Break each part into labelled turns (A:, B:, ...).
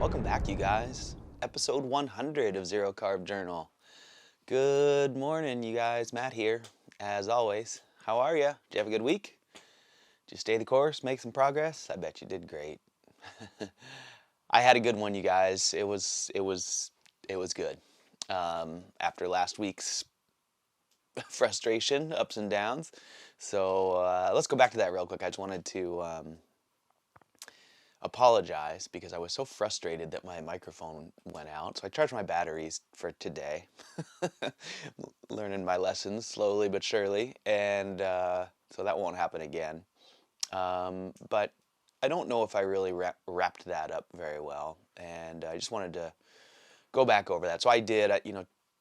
A: Welcome back, you guys. Episode 100 of Zero Carb Journal. Good morning, you guys. Matt here, as always. How are you? Did you have a good week? Did you stay the course, make some progress? I bet you did great. I had a good one, you guys. It was good. After last week's frustration, ups and downs. So let's go back to that real quick. I just wanted to apologize because I was so frustrated that my microphone went out. So I charged my batteries for today, learning my lessons slowly but surely, and so that won't happen again. But I don't know if I really wrapped that up very well, and I just wanted to go back over that. So I did,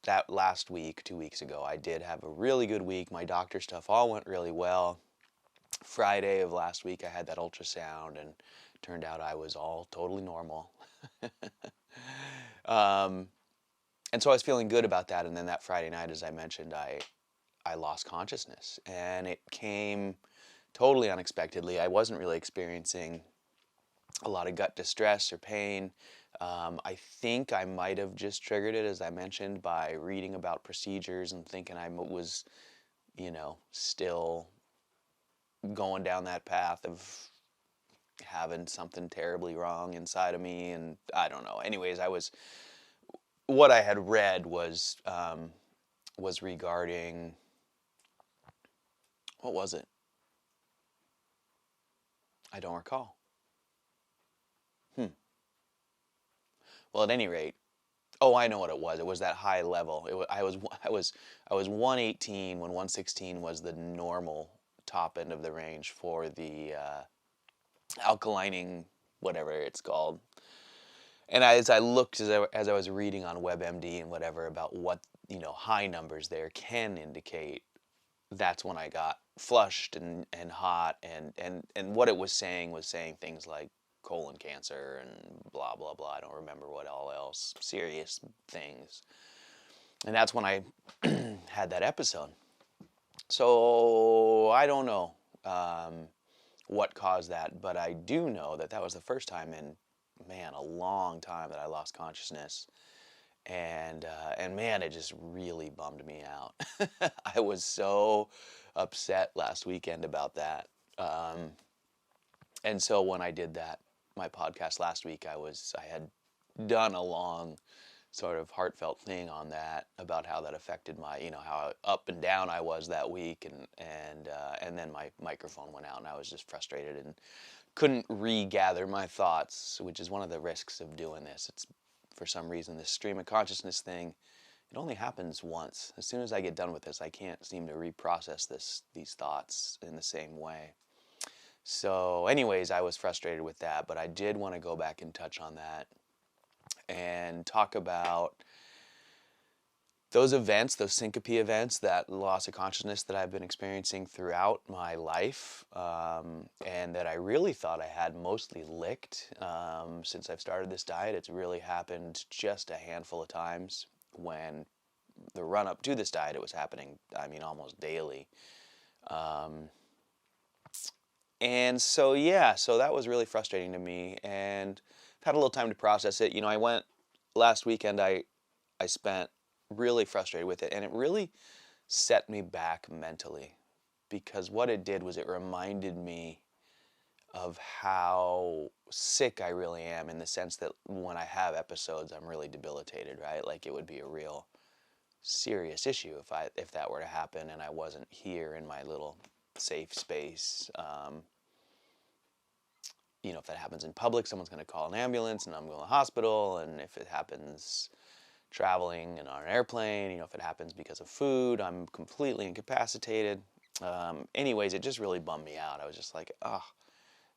A: that last week, 2 weeks ago, I did have a really good week. My doctor stuff all went really well. Friday of last week, I had that ultrasound, and turned out I was all totally normal. um, and so I was feeling good about that. And then that Friday night, as I mentioned, I lost consciousness, and it came totally unexpectedly. I wasn't really experiencing a lot of gut distress or pain. I think I might have just triggered it, as I mentioned, by reading about procedures and thinking I was, still going down that path of having something terribly wrong inside of me, and I don't know. Anyways, what I had read was regarding, what was it? I don't recall. Well, at any rate, oh, I know what it was. It was that high level. I was 118 when 116 was the normal top end of the range for the alkalining, whatever it's called. And as I looked, as I was reading on WebMD and whatever about what, high numbers there can indicate, that's when I got flushed and hot, and what it was saying things like colon cancer and blah, blah, blah. I don't remember what all else, serious things. And that's when I had that episode. So I don't know what caused that, but I do know that that was the first time in, man, a long time that I lost consciousness, and man, it just really bummed me out. I was so upset last weekend about that, and so when I did that, my podcast last week, I had done a long sort of heartfelt thing on that about how that affected my, how up and down I was that week, and then my microphone went out, and I was just frustrated and couldn't regather my thoughts, which is one of the risks of doing this. It's, for some reason, this stream of consciousness thing, it only happens once. As soon as I get done with this, I can't seem to reprocess these thoughts in the same way. So anyways, I was frustrated with that, but I did want to go back and touch on that and talk about those events, those syncope events, that loss of consciousness that I've been experiencing throughout my life, and that I really thought I had mostly licked since I've started this diet. It's really happened just a handful of times. When the run-up to this diet, it was happening, I mean, almost daily. And so, yeah, so that was really frustrating to me, and I've had a little time to process it. I went last weekend, I spent really frustrated with it, and it really set me back mentally, because what it did was it reminded me of how sick I really am, in the sense that when I have episodes, I'm really debilitated, right? Like, it would be a real serious issue if that were to happen and I wasn't here in my little safe space. If that happens in public, someone's going to call an ambulance and I'm going to the hospital. And if it happens traveling and on an airplane, if it happens because of food, I'm completely incapacitated. Anyways, it just really bummed me out. I was just like, oh,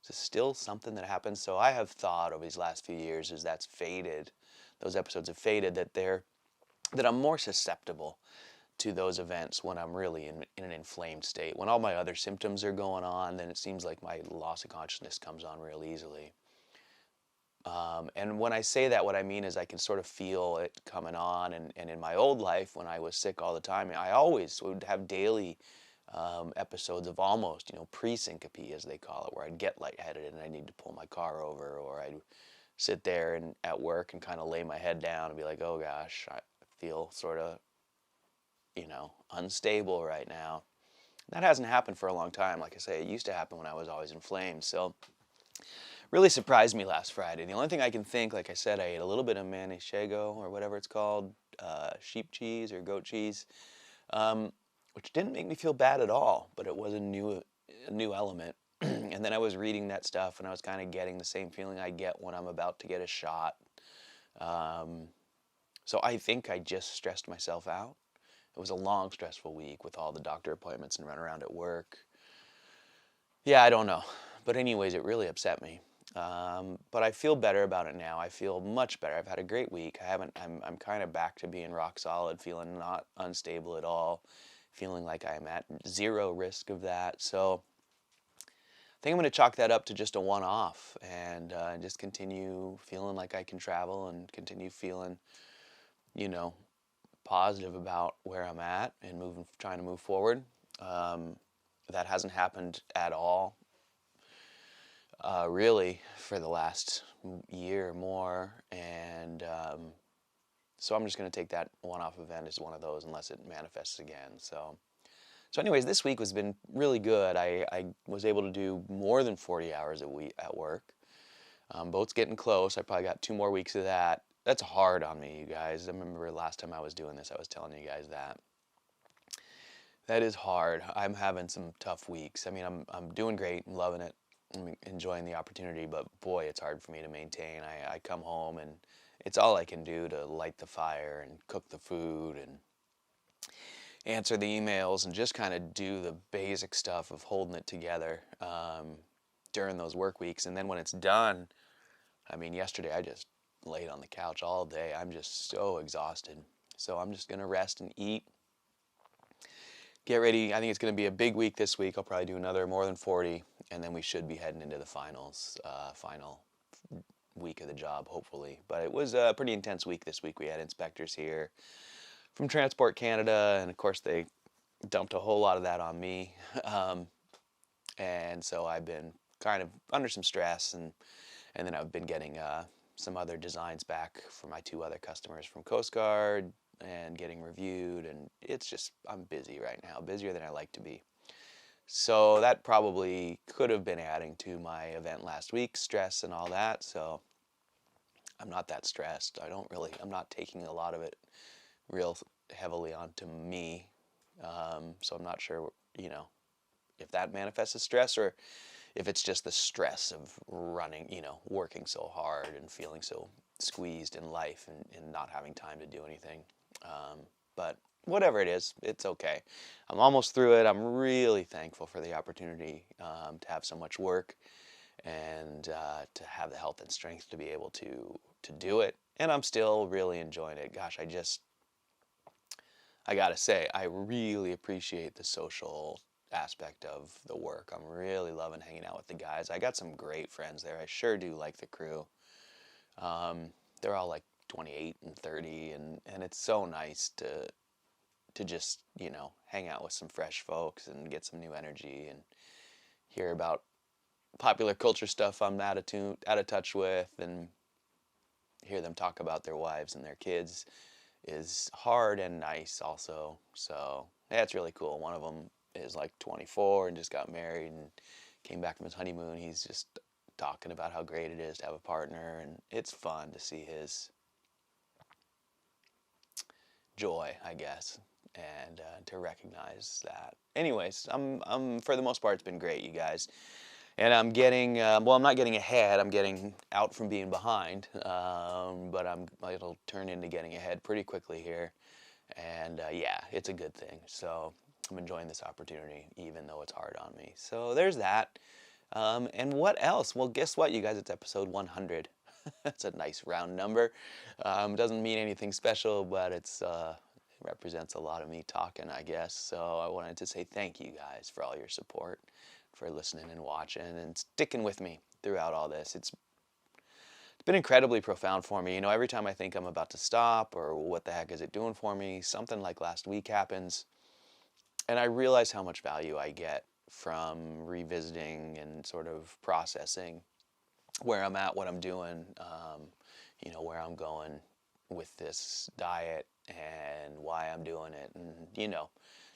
A: is this still something that happens? So I have thought over these last few years, as that's faded, those episodes have faded, that I'm more susceptible to those events when I'm really in an inflamed state. When all my other symptoms are going on, then it seems like my loss of consciousness comes on real easily. And when I say that, what I mean is I can sort of feel it coming on. And in my old life, when I was sick all the time, I always would have daily episodes of almost, pre-syncope, as they call it, where I'd get lightheaded and I need to pull my car over, or I'd sit there and at work and kind of lay my head down and be like, oh gosh, I feel sort of, unstable right now. That hasn't happened for a long time. Like I say, it used to happen when I was always inflamed. So really surprised me last Friday. The only thing I can think, like I said, I ate a little bit of manchego or whatever it's called, sheep cheese or goat cheese, um, which didn't make me feel bad at all, but it was a new element. And then I was reading that stuff, and I was kind of getting the same feeling I get when I'm about to get a shot. Um, so I think I just stressed myself out. It was a long, stressful week with all the doctor appointments and run around at work. Yeah, I don't know. But anyways, it really upset me. But I feel better about it now. I feel much better. I've had a great week. I'm kind of back to being rock solid, feeling not unstable at all, feeling like I'm at zero risk of that. So I think I'm going to chalk that up to just a one-off and just continue feeling like I can travel and continue feeling, you know, positive about where I'm at and trying to move forward. That hasn't happened at all, really, for the last year or more, and so I'm just going to take that one-off event as one of those unless it manifests again. So anyways, this week has been really good. I was able to do more than 40 hours a week at work. Boat's getting close. I probably got 2 more weeks of that. That's hard on me, you guys. I remember last time I was doing this, I was telling you guys that. That is hard. I'm having some tough weeks. I mean, I'm doing great. I'm loving it. I'm enjoying the opportunity, but boy, it's hard for me to maintain. I come home and it's all I can do to light the fire and cook the food and answer the emails and just kind of do the basic stuff of holding it together during those work weeks. And then when it's done, I mean, yesterday I just laid on the couch all day. I'm just so exhausted. So I'm just going to rest and eat. Get ready. I think it's going to be a big week this week. I'll probably do another more than 40, and then we should be heading into the final week of the job, hopefully. But it was a pretty intense week this week. We had inspectors here from Transport Canada, and of course they dumped a whole lot of that on me. And so I've been kind of under some stress, and then I've been getting some other designs back for my 2 other customers from Coast Guard and getting reviewed, and it's just, I'm busy right now, busier than I like to be. So that probably could have been adding to my event last week, stress and all that, so I'm not that stressed. I'm not taking a lot of it real heavily onto me, so I'm not sure, if that manifests as stress or if it's just the stress of running, working so hard and feeling so squeezed in life and not having time to do anything. But whatever it is, it's okay. I'm almost through it. I'm really thankful for the opportunity to have so much work and to have the health and strength to be able to do it. And I'm still really enjoying it. Gosh, I gotta say, I really appreciate the social aspect of the work. I'm really loving hanging out with the guys. I got some great friends there. I sure do like the crew. They're all like 28 and 30, and it's so nice to just, hang out with some fresh folks and get some new energy and hear about popular culture stuff I'm out of touch with, and hear them talk about their wives and their kids is hard and nice also. So yeah, it's really cool. One of them is like 24 and just got married and came back from his honeymoon. He's just talking about how great it is to have a partner, and it's fun to see his joy, I guess, and to recognize that. Anyways, I'm for the most part, it's been great, you guys. And I'm getting, well, I'm not getting ahead. I'm getting out from being behind, but it'll turn into getting ahead pretty quickly here. And yeah, it's a good thing. So I'm enjoying this opportunity, even though it's hard on me. So there's that. And what else? Well, guess what, you guys? It's episode 100. That's a nice round number. Doesn't mean anything special, but it represents a lot of me talking, I guess. So I wanted to say thank you guys for all your support, for listening and watching and sticking with me throughout all this. It's been incredibly profound for me. Every time I think I'm about to stop or what the heck is it doing for me, something like last week happens, and I realize how much value I get from revisiting and sort of processing where I'm at, what I'm doing, where I'm going with this diet and why I'm doing it, and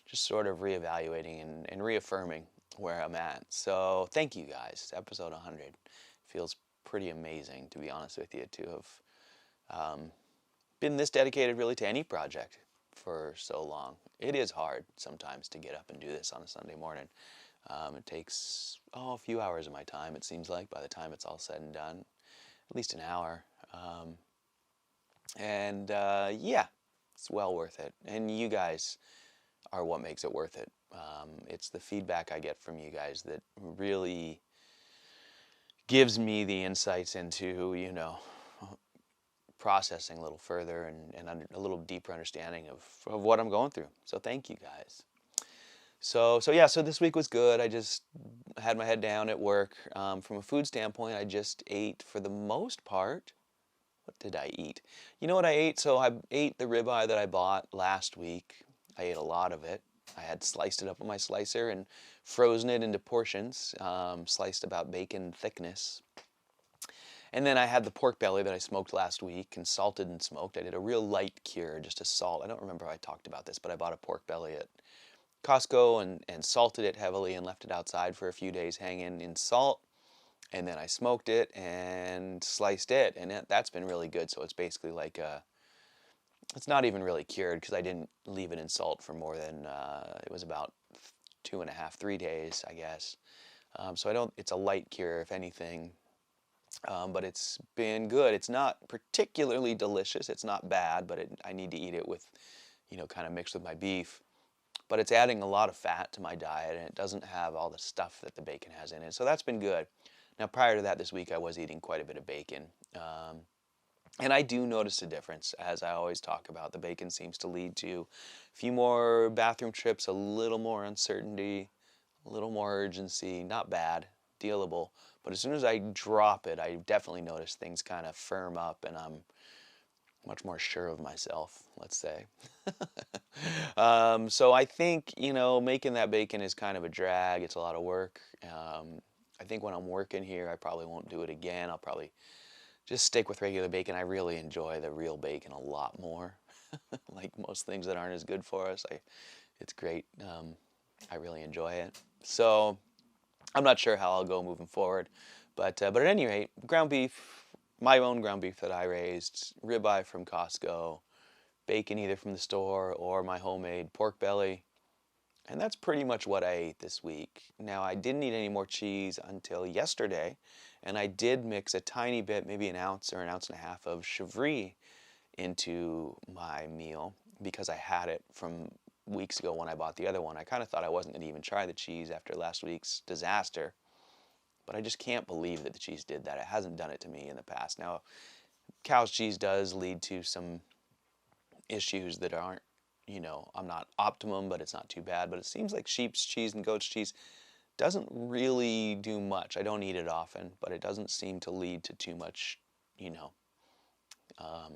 A: just sort of reevaluating and reaffirming where I'm at. So thank you guys. Episode 100 feels pretty amazing, to be honest with you, to have been this dedicated really to any project for so long. It is hard sometimes to get up and do this on a Sunday morning. It takes a few hours of my time, it seems like, by the time it's all said and done. At least an hour. Yeah, it's well worth it. And you guys are what makes it worth it. It's the feedback I get from you guys that really gives me the insights into, processing a little further and a little deeper understanding of what I'm going through. So thank you guys. So this week was good. I just had my head down at work. From a food standpoint, I just ate, for the most part. What did I eat? You know what I ate? So I ate the ribeye that I bought last week. I ate a lot of it. I had sliced it up with my slicer and frozen it into portions, sliced about bacon thickness. And then I had the pork belly that I smoked last week and salted and smoked. I did a real light cure, just a salt. I don't remember if I talked about this, but I bought a pork belly at Costco and salted it heavily and left it outside for a few days hanging in salt. And then I smoked it and sliced it, and that's been really good. So it's basically like it's not even really cured because I didn't leave it in salt for more than, it was about 2.5, 3 days, I guess. So it's a light cure, if anything. But it's been good. It's not particularly delicious. It's not bad, but I need to eat it with, kind of mixed with my beef. But it's adding a lot of fat to my diet, and it doesn't have all the stuff that the bacon has in it. So that's been good. Now, prior to that, this week, I was eating quite a bit of bacon. And I do notice a difference, as I always talk about. The bacon seems to lead to a few more bathroom trips, a little more uncertainty, a little more urgency. Not bad, dealable. But as soon as I drop it, I definitely notice things kind of firm up, and I'm much more sure of myself, let's say. So I think, making that bacon is kind of a drag. It's a lot of work. I think when I'm working here, I probably won't do it again. I'll probably just stick with regular bacon. I really enjoy the real bacon a lot more. Like most things that aren't as good for us, it's great. I really enjoy it. So I'm not sure how I'll go moving forward, but at any rate, ground beef, my own ground beef that I raised, ribeye from Costco, bacon either from the store or my homemade pork belly. And that's pretty much what I ate this week. Now, I didn't eat any more cheese until yesterday, and I did mix a tiny bit, maybe an ounce or an ounce and a half of chèvre into my meal because I had it from weeks ago when I bought the other one. I kind of thought I wasn't going to even try the cheese after last week's disaster, but I just can't believe that the cheese did that. It hasn't done it to me in the past. Now, cow's cheese does lead to some issues that aren't, I'm not optimum, but it's not too bad. But it seems like sheep's cheese and goat's cheese doesn't really do much. I don't eat it often, but it doesn't seem to lead to too much, um,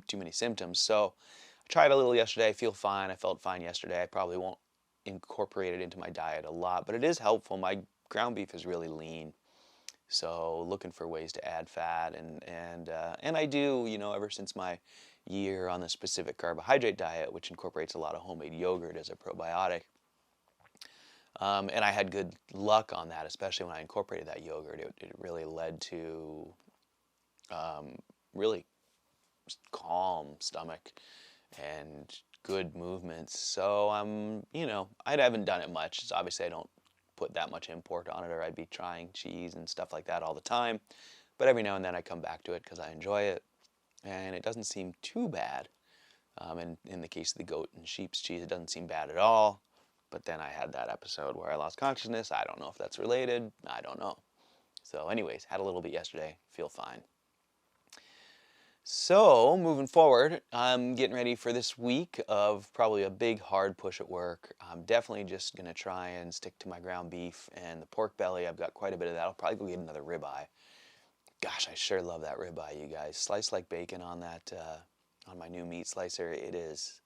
A: too many symptoms. So I tried a little yesterday. I feel fine. I felt fine yesterday. I probably won't incorporate it into my diet a lot, but it is helpful. My ground beef is really lean. So looking for ways to add fat, and I do, ever since my year on the specific carbohydrate diet, which incorporates a lot of homemade yogurt as a probiotic. And I had good luck on that, especially when I incorporated that yogurt. It really led to really calm stomach and good movements. So I haven't done it much. So obviously I don't put that much import on it, or I'd be trying cheese and stuff like that all the time. But every now and then I come back to it because I enjoy it, and it doesn't seem too bad. And in the case of the goat and sheep's cheese, it doesn't seem bad at all. But then I had that episode where I lost consciousness. I don't know if that's related. I don't know. So anyways, had a little bit yesterday. Feel fine. So moving forward, I'm getting ready for this week of probably a big hard push at work. I'm definitely just going to try and stick to my ground beef and the pork belly. I've got quite a bit of that. I'll probably go get another ribeye. Gosh, I sure love that ribeye, you guys. Sliced like bacon on that, on my new meat slicer. It is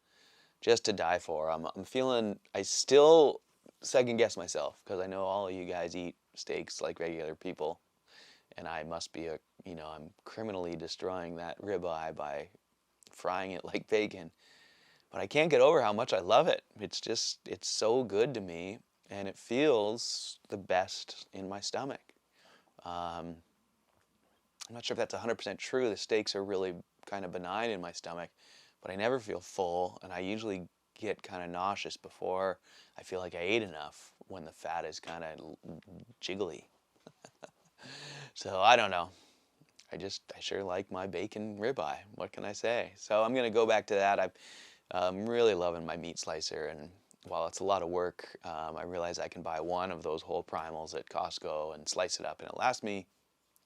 A: just to die for. I'm feeling, I still second guess myself because I know all of you guys eat steaks like regular people. and I must be I'm criminally destroying that ribeye by frying it like bacon. But I can't get over how much I love it. It's so good to me, and it feels the best in my stomach. Um, I'm not sure if that's 100% true. The steaks are really kind of benign in my stomach, but I never feel full, and I usually get kind of nauseous before I feel like I ate enough when the fat is kind of jiggly. So I don't know. I sure like my bacon ribeye. What can I say? So I'm gonna go back to that. I'm really loving my meat slicer, and while it's a lot of work, I realize I can buy one of those whole primals at Costco and slice it up, and it lasts me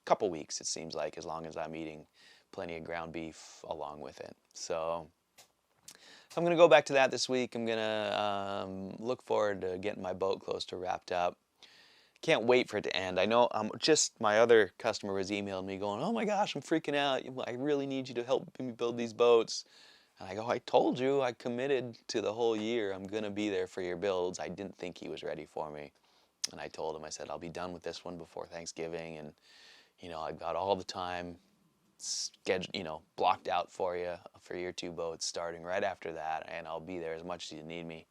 A: couple weeks, it seems like, as long as I'm eating plenty of ground beef along with it. So I'm going to go back to that this week. I'm going to look forward to getting my boat close to wrapped up. Can't wait for it to end. I know my other customer was emailing me going, oh my gosh, I'm freaking out. I really need you to help me build these boats. And I go, I told you, I committed to the whole year. I'm going to be there for your builds. I didn't think he was ready for me. And I told him, I said, I'll be done with this one before Thanksgiving. And I've got all the time blocked out for you for your 2 boats starting right after that, and I'll be there as much as you need me.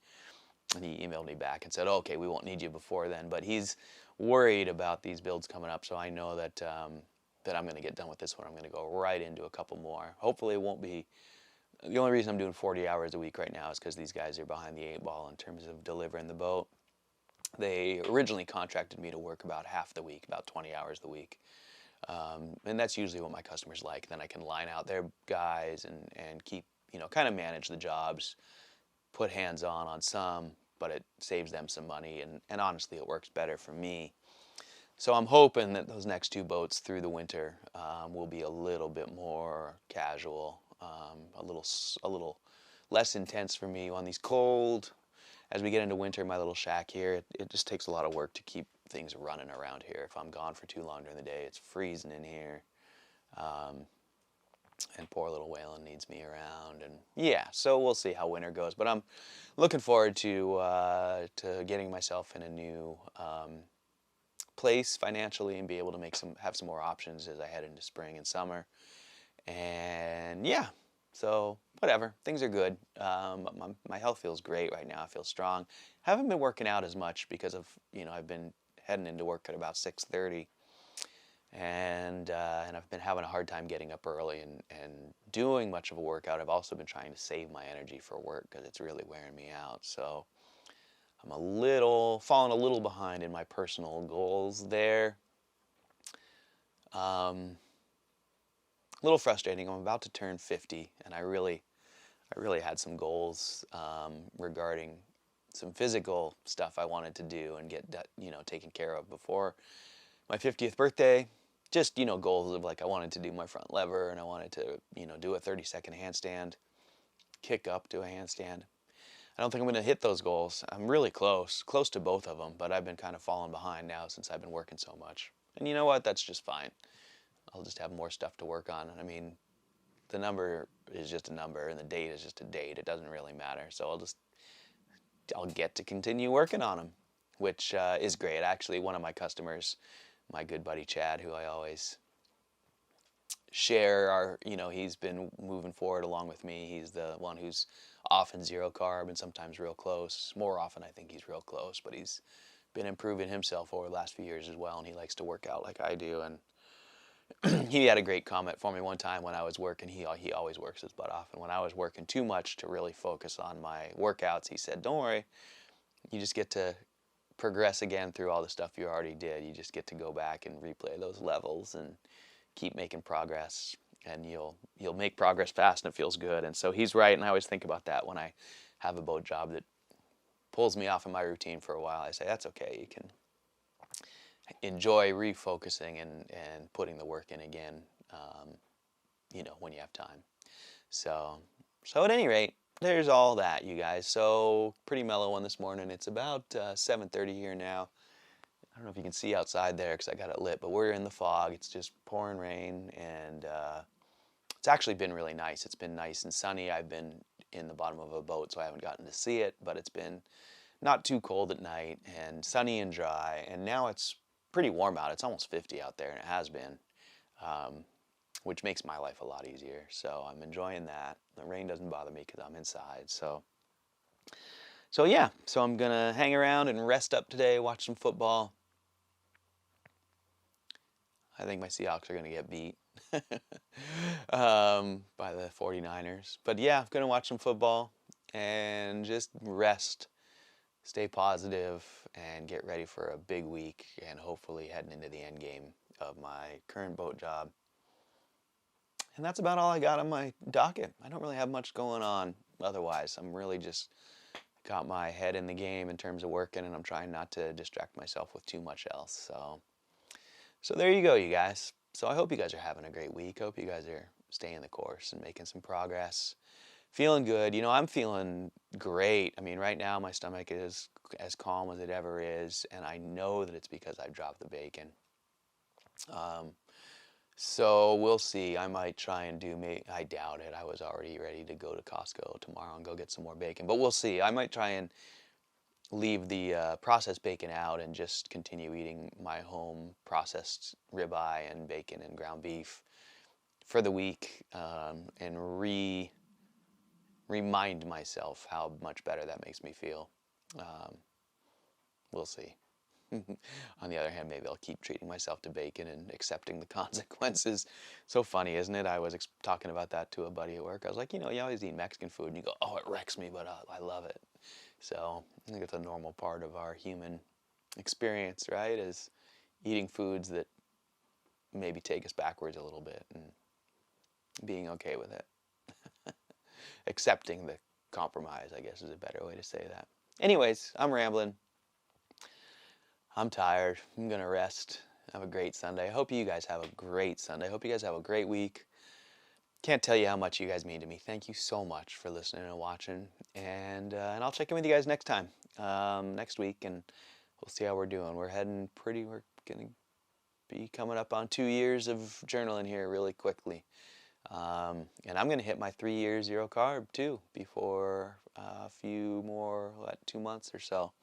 A: And he emailed me back and said, oh, okay, we won't need you before then, but he's worried about these builds coming up, so I know that that I'm going to get done with this one. I'm going to go right into a couple more. Hopefully it won't be, the only reason I'm doing 40 hours a week right now is because these guys are behind the 8 ball in terms of delivering the boat. They originally contracted me to work about half the week, about 20 hours a week. And that's usually what my customers like. Then I can line out their guys and keep, kind of manage the jobs, put hands on some, but it saves them some money. And honestly, it works better for me. So I'm hoping that those next 2 boats through the winter will be a little bit more casual, a little less intense for me on these cold. As we get into winter, my little shack here, it just takes a lot of work to keep things running around here. If I'm gone for too long during the day, it's freezing in here. And poor little Waylon needs me around. And yeah, so we'll see how winter goes. But I'm looking forward to getting myself in a new place financially and be able to have some more options as I head into spring and summer. And yeah, so whatever, things are good. My health feels great right now. I feel strong. Haven't been working out as much because of, I've been heading into work at about 6:30, and I've been having a hard time getting up early and doing much of a workout. I've also been trying to save my energy for work because it's really wearing me out. So I'm falling a little behind in my personal goals there. A little frustrating. I'm about to turn 50, and I really had some goals regarding some physical stuff I wanted to do and get taken care of before my 50th birthday. Just goals of like I wanted to do my front lever, and I wanted to do a 30-second handstand, kick up to a handstand. I don't think I'm going to hit those goals. I'm really close to both of them, but I've been kind of falling behind now since I've been working so much. And you know what? That's just fine. I'll just have more stuff to work on. I mean, the number is just a number, and the date is just a date. It doesn't really matter. So I'll get to continue working on them, which is great. Actually, one of my customers, my good buddy Chad, who I always share he's been moving forward along with me. He's the one who's often 0 carb and sometimes real close. More often, I think he's real close, but he's been improving himself over the last few years as well, and he likes to work out like I do. And he had a great comment for me one time when I was working. He always works his butt off, and when I was working too much to really focus on my workouts, he said, don't worry, you just get to progress again through all the stuff you already did. You just get to go back and replay those levels and keep making progress, and you'll make progress fast, and it feels good. And so he's right, and I always think about that when I have a boat job that pulls me off of my routine for a while. I say, that's okay, you can enjoy refocusing and putting the work in again, when you have time. So at any rate, there's all that, you guys. So pretty mellow one this morning. It's about 7:30 here now. I don't know if you can see outside there because I got it lit, but we're in the fog. It's just pouring rain, and it's actually been really nice. It's been nice and sunny. I've been in the bottom of a boat, so I haven't gotten to see it, but it's been not too cold at night and sunny and dry. And now it's pretty warm out. It's almost 50 out there, and it has been, which makes my life a lot easier. So I'm enjoying that. The rain doesn't bother me because I'm inside. So yeah, so I'm gonna hang around and rest up today, watch some football. I think my Seahawks are gonna get beat by the 49ers. But yeah, I'm gonna watch some football and just rest, stay positive, and get ready for a big week and hopefully heading into the end game of my current boat job. And that's about all I got on my docket. I don't really have much going on otherwise. I'm really just got my head in the game in terms of working, and I'm trying not to distract myself with too much else. So there you go, you guys. So I hope you guys are having a great week. Hope you guys are staying the course and making some progress. Feeling good. You know, I'm feeling great. I mean, right now my stomach is as calm as it ever is, and I know that it's because I dropped the bacon. So we'll see. I might try and I doubt it. I was already ready to go to Costco tomorrow and go get some more bacon, but we'll see. I might try and leave the processed bacon out and just continue eating my home processed ribeye and bacon and ground beef for the week, and remind myself how much better that makes me feel. Um, we'll see. On the other hand, maybe I'll keep treating myself to bacon and accepting the consequences. So funny, isn't it? I was talking about that to a buddy at work. I was like, you know, you always eat Mexican food and you go, oh, it wrecks me, but I love it. So I think it's a normal part of our human experience, right? Is eating foods that maybe take us backwards a little bit and being okay with it. Accepting the compromise, I guess, is a better way to say that. Anyways, I'm rambling. I'm tired. I'm going to rest. Have a great Sunday. I hope you guys have a great Sunday. I hope you guys have a great week. Can't tell you how much you guys mean to me. Thank you so much for listening and watching. And I'll check in with you guys next time, next week, and we'll see how we're doing. We're going to be coming up on 2 years of journaling here really quickly. And I'm going to hit my 3-year zero carb too before a few more, 2 months or so.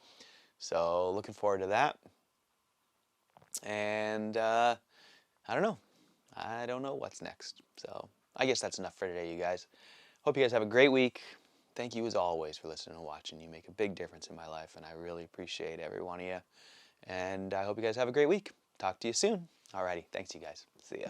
A: So looking forward to that. And I don't know. I don't know what's next. So I guess that's enough for today, you guys. Hope you guys have a great week. Thank you as always for listening and watching. You make a big difference in my life, and I really appreciate every one of you. And I hope you guys have a great week. Talk to you soon. Alrighty. Thanks, you guys. See ya.